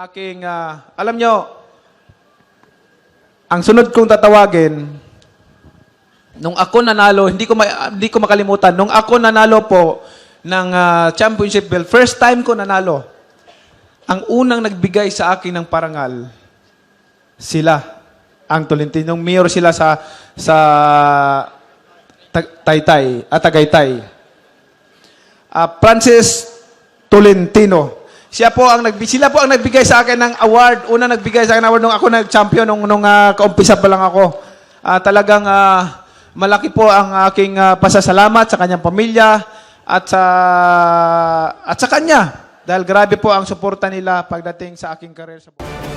aking, alam nyo, ang sunod kong tatawagin, nung ako nanalo, hindi ko makalimutan, nung ako nanalo po ng championship belt, first time ko nanalo, ang unang nagbigay sa akin ng parangal, sila, ang Tolentino. Nung mayor sila sa Tagaytay. Francis Tolentino. Sila po ang nagbigay sa akin ng award. Una nagbigay sa akin ng award nung ako nag-champion, nung kaumpisa pa lang ako. Talagang malaki po ang aking pasasalamat sa kanyang pamilya at sa kanya. Dahil grabe po ang suporta nila pagdating sa aking career sa buhay.